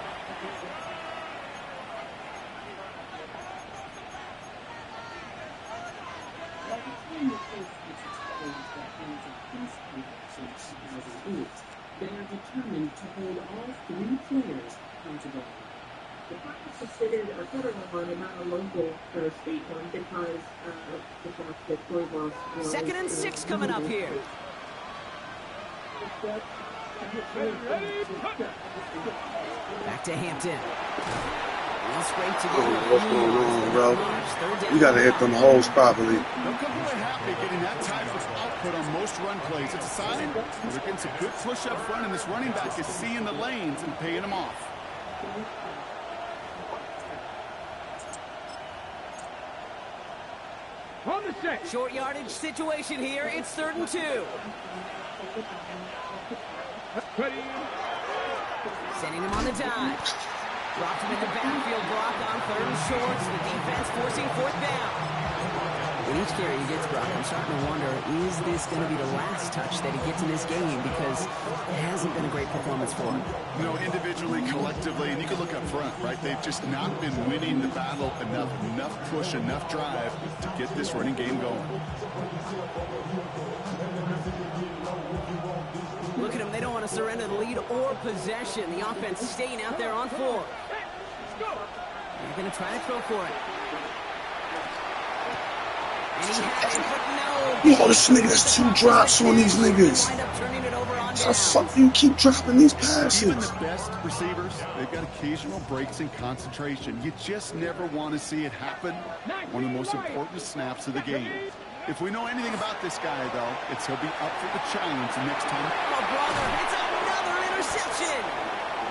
S7: They are determined to hold all 3 players accountable. The park is considered a federal one and not a local or a state one because of the fact that Toy Boss was...
S2: 2nd and 6 coming up here. Back to Hampton.
S4: What's going on, bro? You gotta hit them holes properly.
S3: Don't come away happy getting that type of output on most run plays. It's a sign that they're getting some good push up front, and this running back is seeing the lanes and paying them off.
S5: On the set.
S2: Short yardage situation here. It's 3rd and 2. Sending him on the dive. Dropped him in the backfield block on 3rd and short. The defense forcing 4th down. With each carry he gets, Brock, I'm starting to wonder, is this going to be the last touch that he gets in this game? Because it hasn't been a great performance for him.
S3: You know, individually, collectively, and you can look up front, right? They've just not been winning the battle enough push, enough drive to get this running game going.
S2: Look at them. They don't want to surrender the lead or possession. The offense staying out there on 4. They're going to try to throw for it. And he had it, but no.
S4: Yo, this nigga, that's 2 drops on these niggas. How the fuck do you keep dropping these passes?
S3: Even the best receivers, they've got occasional breaks in concentration. You just never want to see it happen. One of the most important snaps of the game. If we know anything about this guy, though, it's he'll be up for the challenge the next time.
S2: Oh, brother, it's another interception.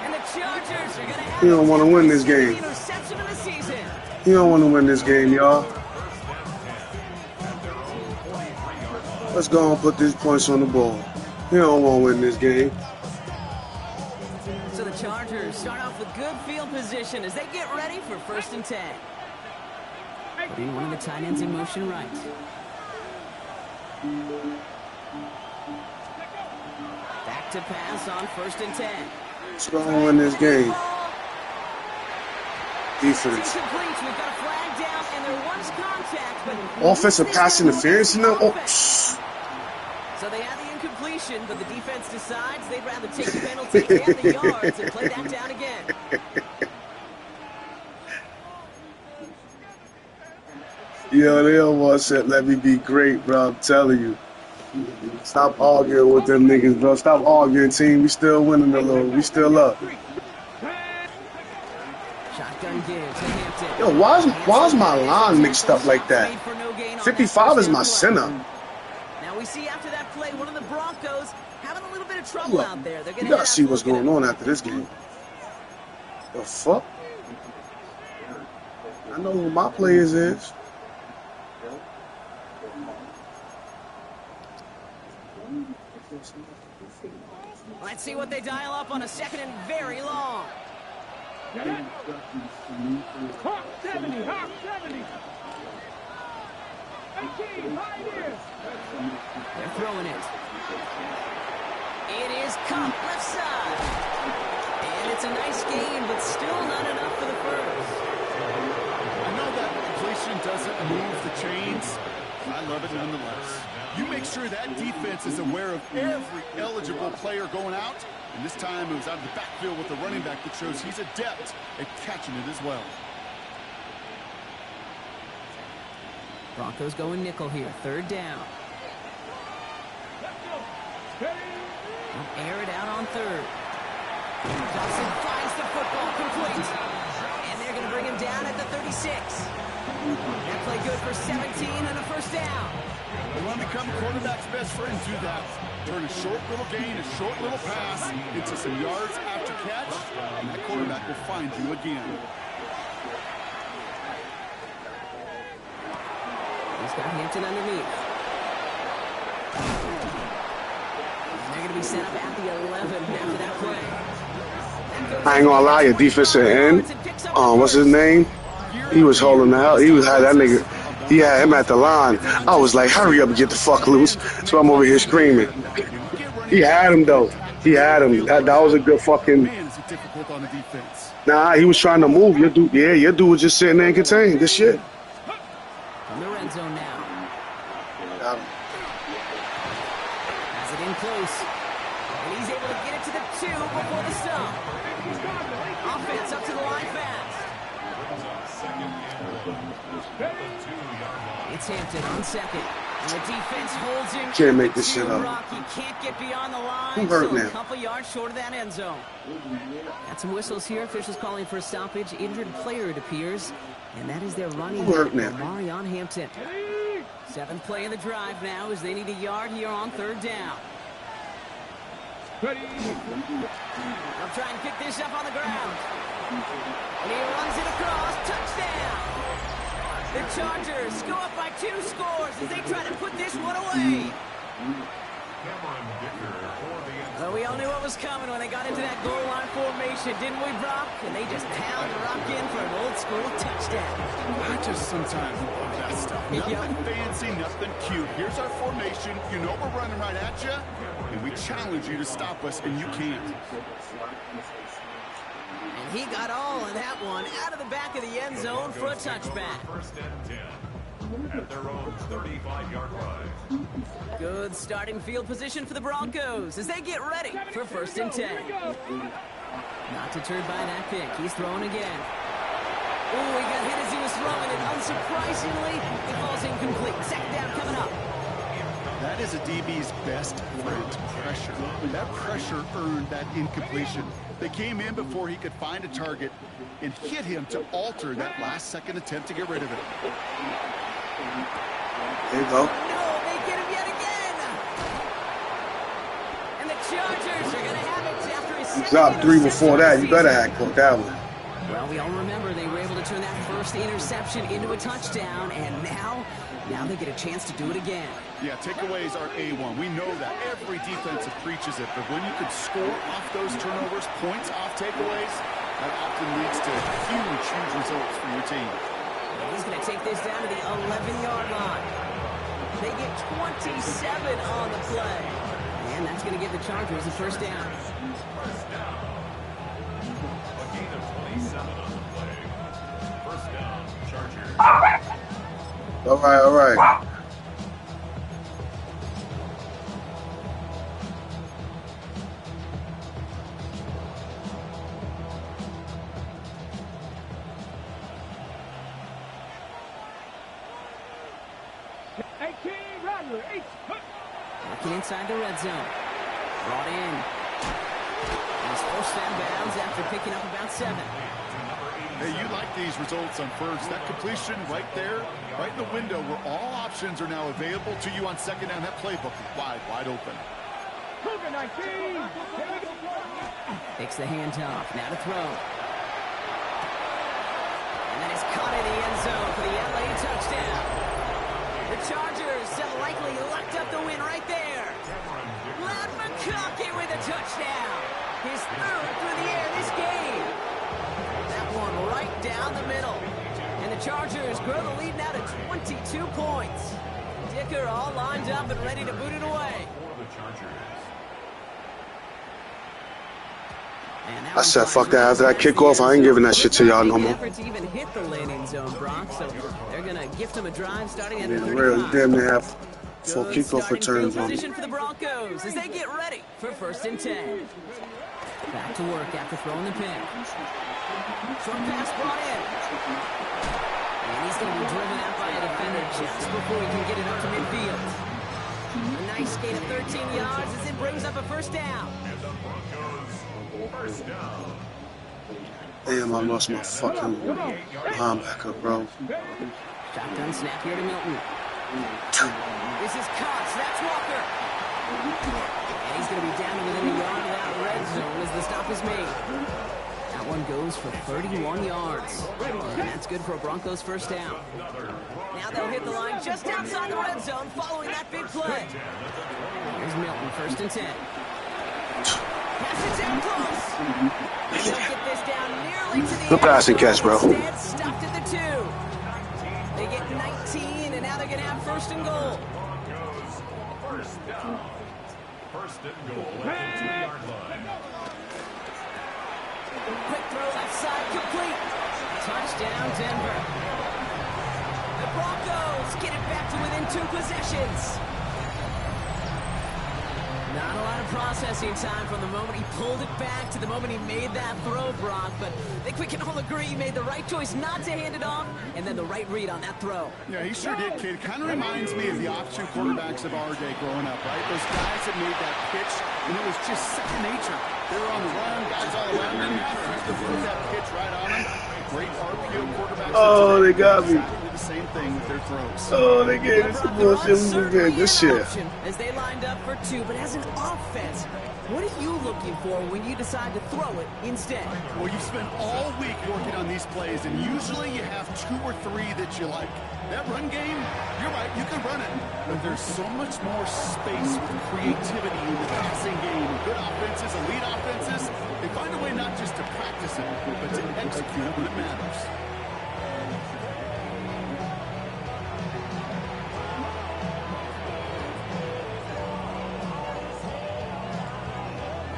S2: And the Chargers are going to have
S4: You don't want to win this game.
S2: interception of the season.
S4: You don't want to win this game, y'all. Let's go and put these points on the board. You don't want to win this game.
S2: So the Chargers start off with good field position as they get ready for 1st and 10. Putting one of the tight ends in motion right. Back to pass on 1st and 10.
S4: Let's go and win this game. Defense.
S2: We've got a flag down, and there was contact, but
S4: Offensive pass interference now. Oh.
S2: So they have the incompletion, but the defense decides they'd rather take the penalty and the yards and play that down again.
S4: Yo, they almost said, let me be great, bro. I'm telling you. Stop arguing with them niggas, bro. Stop arguing, team. We still winning a little. We still up.
S2: Shotgun give to Hampton.
S4: Yo, why is my line mixed up like that? 55 is my center.
S2: Now we see after that play, one of the Broncos having a little bit of trouble out there.
S4: You gotta see what's going on after this game. The fuck? I know who my players is.
S2: Let's see what they dial up on a 2nd and very long.
S5: Hawk 70, Hawk 70. 18, right here.
S2: They're throwing it. It is Cup left side. And it's a nice game, but still not enough for the first.
S3: I know that completion doesn't move the chains. I love it nonetheless. You make sure that defense is aware of every eligible player going out. And this time it was out of the backfield with the running back that shows he's adept at catching it as well.
S2: Broncos going nickel here. 3rd down. They'll air it out on 3rd. Dawson finds the football complete. And they're going to bring him down at the 36. That play good for 17 and a 1st down.
S3: You want to become quarterback's best friend, do that. Turn a short little gain, a short little pass into some yards after catch, and that quarterback will find you again.
S2: He's got Hampton underneath. They're going to be set up at the 11 after that play.
S4: I ain't gonna lie, your defensive end, what's his name? He was holding the hell. He had that nigga. He had him at the line. I was like, hurry up and get the fuck loose. So I'm over here screaming. He had him, though. He had him. That was a good fucking... Nah, he was trying to move. Your dude was just sitting there and contained. Good shit.
S2: From the red zone now.
S4: Got him.
S2: Has it in close. And he's able to get it to the 2 before the stop. Offense up to the line fast. It's Hampton on second. And the defense holds him.
S4: Can't make this shit up.
S2: Rock. He can't get beyond the line.
S4: Who hurt
S2: so
S4: now?
S2: a couple yards short of that end zone. Got some whistles here. Officials calling for a stoppage. Injured player, it appears. And that is their running
S4: Who hurt
S2: back,
S4: now?
S2: Marion Hampton. 7th play of the drive now as they need a yard here on 3rd down.
S5: Ready.
S2: They'll try and pick this up on the ground. And he runs it across. Touchdown! The Chargers go up by 2 scores as they try to put this one away. Well, we all knew what was coming when they got into that goal line formation, didn't we, Brock? And they just pound the rock in for an old school touchdown.
S3: I just sometimes love that stuff. Nothing fancy, nothing cute. Here's our formation. You know we're running right at you, and we challenge you to stop us, and you can't.
S2: And he got all of that one out of the back of the end zone for a touchback.
S6: 1st and 10 at their own 35-yard line.
S2: Good starting field position for the Broncos as they get ready for 1st and 10. Not deterred by that pick. He's throwing again. Oh, he got hit as he was throwing it. Unsurprisingly, it falls incomplete. 2nd down coming up.
S3: That is a DB's best friend, pressure. That pressure earned that incompletion. They came in before he could find a target and hit him to alter that last-second attempt to get rid of it.
S4: There you go.
S2: No, they get him yet again. And the Chargers are going to have it after his second
S4: Dropped 3 before that. You better
S2: interception
S4: have caught that one.
S2: Well, we all remember they were able to turn that first interception into a touchdown, and now they get a chance to do it again.
S3: Yeah, takeaways are A1. We know that. Every defensive preaches it. But when you can score off those turnovers, points off takeaways, that often leads to huge results for your team.
S2: And he's going to take this down to the 11-yard line. They get 27 on the play. And that's going to give the Chargers a 1st down.
S6: First down. A gain of 27 on the play. 1st down, Chargers.
S4: All right, all right.
S2: Working inside the red zone. Brought in. And he's forced out of bounds after picking up about 7.
S3: Hey, you like these results on first. That completion right there, right in the window where all options are now available to you on 2nd down. That playbook is wide open.
S2: Takes the handoff. Now to throw. And then it's caught in the end zone for the LA touchdown. The Chargers have likely locked up the win right there. Lad McConkey with a touchdown. His 3rd through the air this game. That one right down the middle. And the Chargers grow the lead now to 22 points. Dicker all lined up and ready to boot it away.
S6: For the Chargers.
S4: I said, fuck that. After that kickoff, I ain't giving that shit to y'all no more.
S2: Effort to even hit the landing zone, Brock. So they're gonna gift him a drive starting at the
S4: Yeah,
S2: 35.
S4: real damn near have full
S2: Good
S4: kickoff
S2: starting
S4: returns
S2: field
S4: on me.
S2: position for the Broncos as they get ready for 1st and 10. Back to work after throwing the pick. Short pass brought in. And he's going to be driven out by a defender just before he can get it up to midfield. A nice gain of 13 yards as it brings up a 1st down.
S6: And the Broncos, 1st down.
S4: Damn, I lost my fucking linebacker, bro.
S2: Shotgun snap here to Milton. This is Cox. That's Walker. And he's going to be down to within a yard of that red zone as the stop is made. That one goes for 31 yards. And that's good for a Broncos 1st down. Now they'll hit the line just outside the red zone following that big play. Here's Milton, 1st and 10. Pass it down close. They'll get this down nearly to the
S4: Good passing catch, bro.
S2: Instead, stopped at the 2. They get 19, and now they're going to have 1st and goal.
S6: Broncos, 1st down. 1st and goal at the 2-yard line.
S2: Quick throw left side, complete. Touchdown, Denver. The Broncos get it back to within 2 possessions. Not a lot of processing time from the moment he pulled it back to the moment he made that throw, Brock. But I think we can all agree he made the right choice not to hand it off, and then the right read on that throw.
S3: Yeah, he sure did, kid. Kind of reminds me of the option quarterbacks of our day growing up, right? Those guys that made that pitch, and it was just second nature. They were on the run, guys all around them. Just to put that pitch right on them. Great RPO quarterbacks.
S4: Oh, they got me.
S3: Exactly the same thing with their throws.
S4: Oh, they gave us some bullshit. We did good shit.
S2: As they lined up for two, but as an offense, what are you looking for when you decide to throw it instead?
S3: Well, you've spent all week working on these plays, and usually you have 2 or 3 that you like. That run game, you're right, you can run it. But there's so much more space with creativity in the passing game. Good offenses, elite offenses, they find a way not just to practice it, but to execute it when it matters.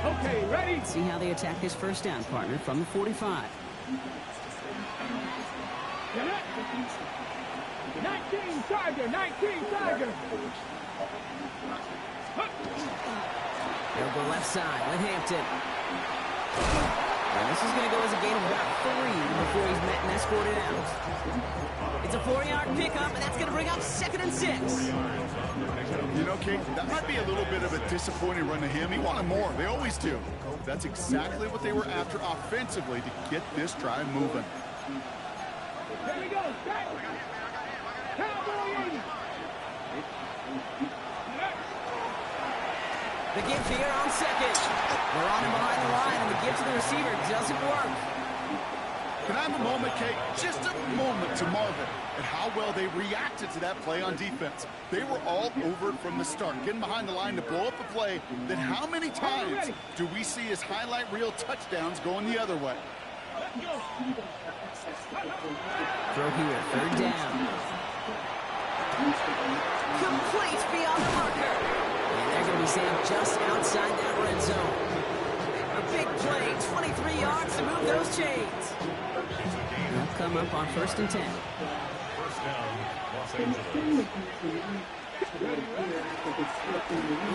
S5: Okay, ready?
S2: See how they attack this first down, partner, from the 45.
S5: 19 Tiger, 19 Tiger.
S2: They'll go left side with Hampton. And this is going to go as a gain of about 3 before he's met and escorted out. It's a 4-yard pickup, and that's going to bring up 2nd and 6.
S3: You know, King, that might be a little bit of a disappointing run to him. He wanted more. They always do. That's exactly what they were after offensively to get this drive moving.
S5: Here we go. Back. Cowboy 80.
S2: The give here on 2nd. We're on him behind the line, and the give to the receiver doesn't work.
S3: Can I have a moment, Kate? Just a moment to marvel at how well they reacted to that play on defense. They were all over it from the start, getting behind the line to blow up a play that how many times do we see as highlight reel touchdowns going the other way?
S2: Throw here, 3rd down. Complete beyond the marker. And they're going to be Sam just outside that red zone. A big play, 23 yards to move those chains. They'll come up on 1st and 10.
S6: First down, Los Angeles.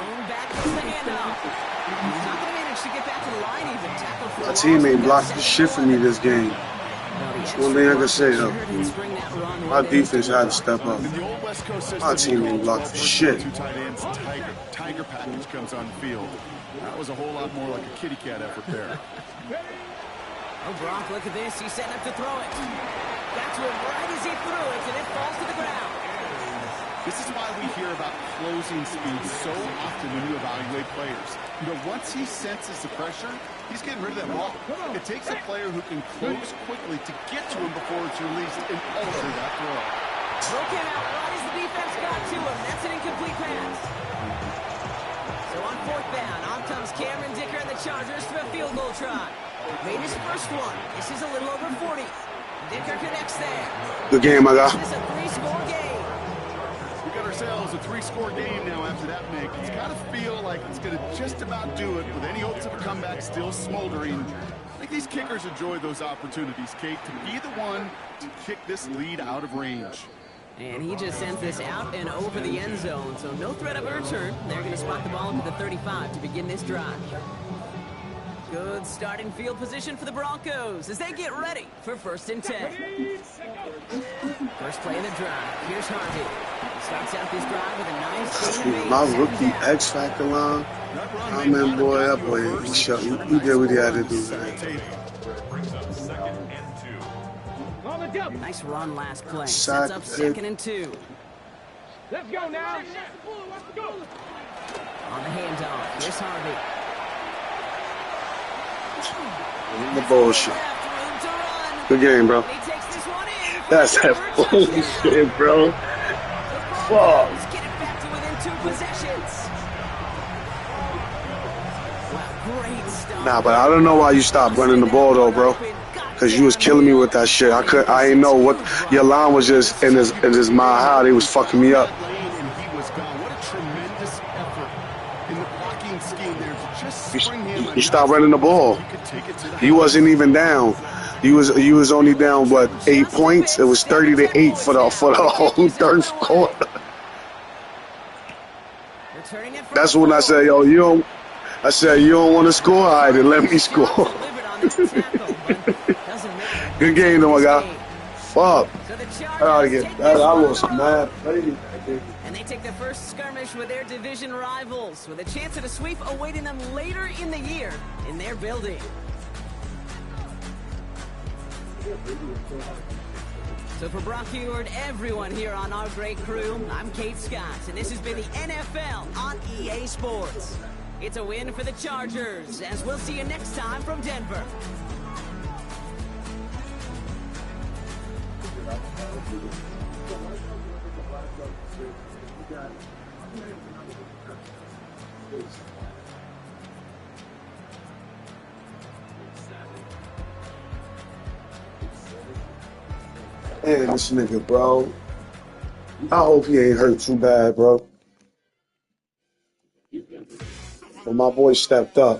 S2: Blown back goes the handoff. He's not going to manage to get back to the line even. Tackle for
S4: My teammate blocked the shit for me this game. That's one thing I can say, though. My defense had to step up. My teammate blocked the shit.
S3: 2 tight ends, Tiger package comes on the field. That was a whole lot more like a kitty cat effort there.
S2: Oh, Brock, look at this. He's setting up to throw it. Got to it right as he threw it, and it falls to the ground.
S3: This is why we hear about closing speed so often when you evaluate players. You know, once he senses the pressure, he's getting rid of that ball. It takes a player who can close quickly to get to him before it's released and alter that throw.
S2: Broke him out right as the defense got to him. That's an incomplete pass. So on 4th down, on comes Cameron Dicker and the Chargers for a field goal try. Made his first one. This is a little over 40. Dicker connects there.
S4: Good game, my guy.
S2: This is a 3-score game.
S3: We got ourselves a 3-score game now after that make. It's got to feel like it's going to just about do it with any hopes of a comeback still smoldering. I think these kickers enjoy those opportunities, Kate, to be the one to kick this lead out of range.
S2: And he just sends this out and over the end zone, so no threat of a return. They're going to spot the ball up at the 35 to begin this drive. Good starting field position for the Broncos as they get ready for 1st and 10. First play of the drive. Here's Harvey. Starts out this drive with a nice game.
S4: My rookie X Factor line. I mean, boy, that boy, he did what he had to do, man.
S6: Brings up 2nd and 2.
S2: Nice run last play.
S4: Sack
S2: Sets up 2nd and 2.
S5: Let's go now.
S2: On the handoff. Here's Harvey.
S4: The bullshit. Good game, bro. That's that bullshit, bro. Fuck.
S2: Get it back to within 2 possessions. Wow, great stuff.
S4: Nah, but I don't know why you stopped running the ball though, bro. Cause you was killing me with that shit. I ain't know what your line was just in his mind how they was fucking me up. You stopped running the ball. He wasn't even down. You was only down what 8 points. It was 30-8 for the whole third quarter.
S2: They're Returning it from
S4: That's
S2: the
S4: when I
S2: floor.
S4: said, yo, you don't. I said, you don't want to score? All right, then let me score.
S2: Delivered on that tackle, but doesn't make it
S4: Good
S2: much
S4: game,
S2: of
S4: though, my
S2: this
S4: guy.
S2: game.
S4: Fuck.
S2: So the
S4: I gotta
S2: Chargers
S4: get.
S2: take
S4: I
S2: this one on
S4: lost
S2: the road.
S4: mad play.
S2: And they take their first skirmish with their division rivals, with a chance at a sweep awaiting them later in the year in their building. So for Brock Heward, everyone here on our great crew, I'm Kate Scott, and this has been the NFL on EA Sports. It's a win for the Chargers, as we'll see you next time from Denver.
S4: Man, this nigga, bro. I hope he ain't hurt too bad, bro. But my boy stepped up.